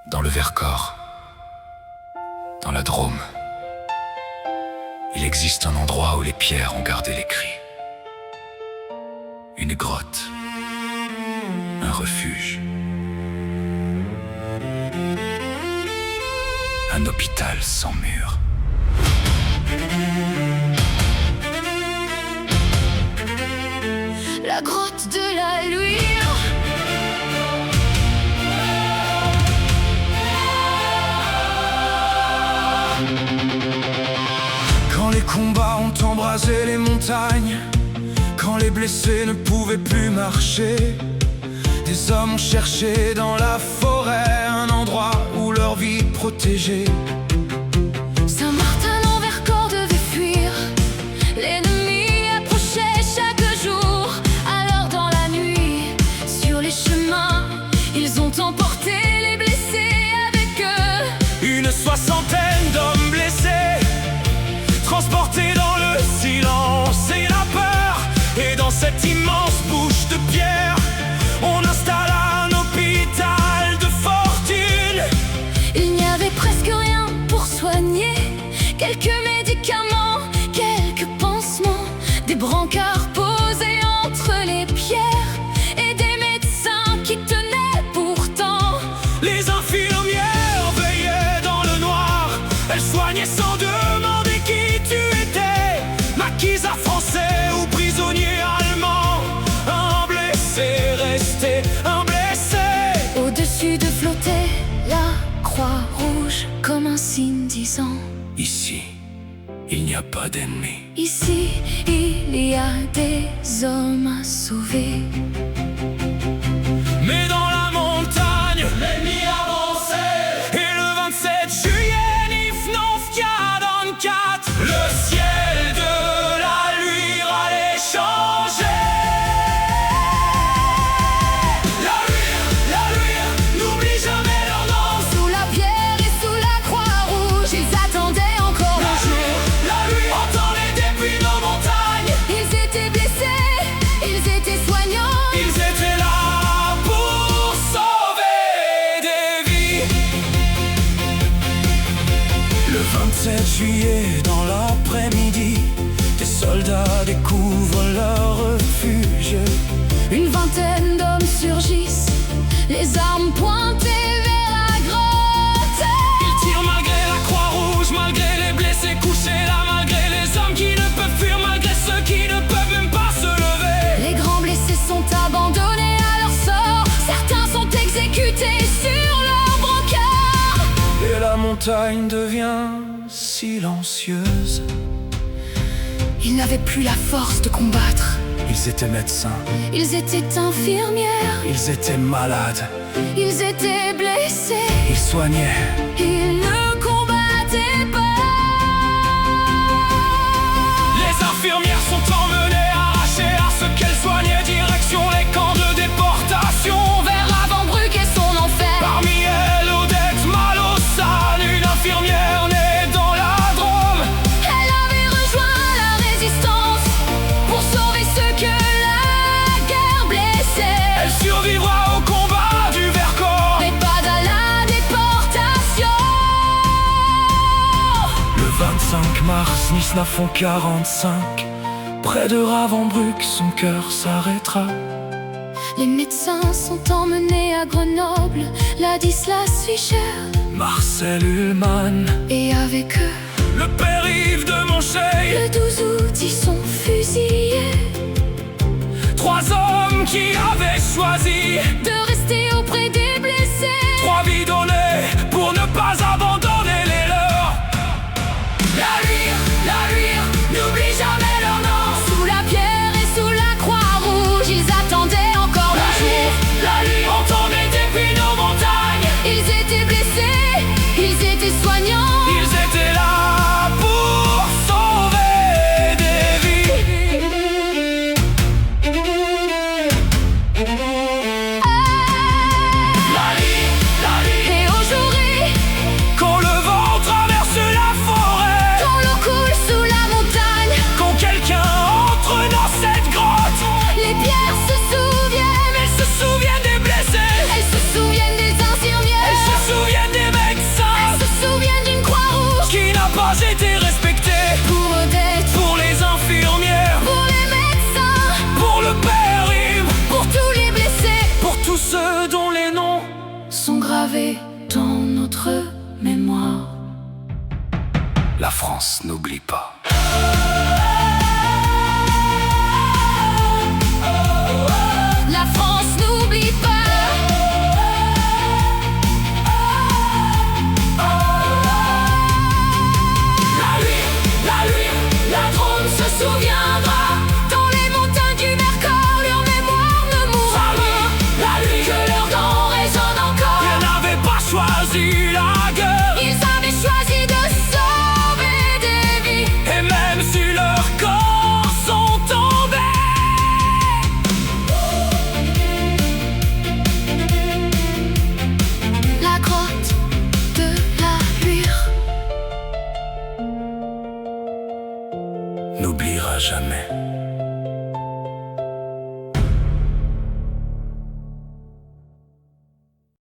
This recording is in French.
Dans le Vercors, dans la Drôme, il existe un endroit où les pierres ont gardé les cris. Une grotte, un refuge, un hôpital sans mur. La grotte de la Luire. Quand les combats ont embrasé les montagnes, quand les blessés ne pouvaient plus marcher, des hommes ont cherché dans la forêt un endroit où leur vie protégée. Saint-Martin en Vercors devait fuir. L'ennemi approchait chaque jour. Alors dans la nuit, sur les chemins, ils ont emporté les blessés avec eux. Une soixantaine d'hommes blessés, transportés dans le silence et la peur. Et dans cette immense bouche de pierre, on installa un hôpital de fortune. Il n'y avait presque rien pour soigner. Quelques médicaments, quelques pansements, des brancards posés entre les pierres et des médecins qui tenaient pourtant. Les infirmières veillaient dans le noir. Elles soignaient sans demander qui tu étais, maquisard français ou prisonnier allemand. Un blessé resté, un blessé. Au-dessus de flottait la croix rouge comme un signe disant: Ici, il n'y a pas d'ennemis. ici, il y a des hommes à sauver. Mais dans la montagne, l'ennemi avançait. Et le 27 juillet, 1944, le ciel de la Luire allait changer. La Luire, n'oublie jamais leur nom. Sous la pierre et sous la croix rouge, ils attendaient encore le jour. La Luire, entendez depuis nos montagnes. Ils étaient blessés, ils étaient soignants. Ils étaient là pour sauver des vies. Le 27 juillet, dans l'après-midi, des soldats découvrent leur refuge. Une vingtaine d'hommes surgissent, les armes pointées vers la grotte. Ils tirent malgré la croix rouge, malgré les blessés couchés là, malgré les hommes qui ne peuvent fuir, malgré ceux qui ne peuvent même pas se lever. Les grands blessés sont abandonnés à leur sort. Certains sont exécutés sur leur brancard. Et la montagne devient silencieuse. Ils n'avaient plus la force de combattre. Ils étaient médecins, Ils étaient infirmières, ils étaient malades, ils étaient blessés. ils soignaient. Ils ne combattaient pas. Les infirmières sont emmenées, arrachées à ce qu'elles soignaient. Direction les camps de déportation. Vers Ravensbrück et son enfer. Parmi elles, Odette Malossan, une infirmière née dans la Drôme. Elle avait rejoint la résistance pour sauver ceux que la guerre blessait. Elle survivra au combat du Vercors. Mais pas à la déportation. Le 25 mars 1945, près de Ravensbrück, son cœur s'arrêtera. Les médecins sont emmenés à Grenoble, Ladislas Fischer, Marcel Ullmann, et avec eux, le père Yves de Moncheil. le 12 août, ils sont fusillés. Trois hommes qui avaient choisi De rester auprès des blessés. trois vies données pour ne pas abandonner les leurs. La Luire, n'oublie jamais leur nom. Sous la pierre et sous la croix rouge, ils attendaient encore le jour. La Luire, entendez depuis nos montagnes. Ils étaient blessés, ils étaient soignants. Ils étaient là pour sauver des vies. gravée dans notre mémoire. La France n'oublie pas. La France n'oublie pas. La Drôme se souviendra. Dans les montagnes du Vercors, leur mémoire ne mourra pas. Que leur nom résonne encore. Ils n'avaient pas choisi la guerre, Ils avaient choisi de sauver des vies. et même si leurs corps sont tombés, La grotte de la Huire N'oubliera jamais.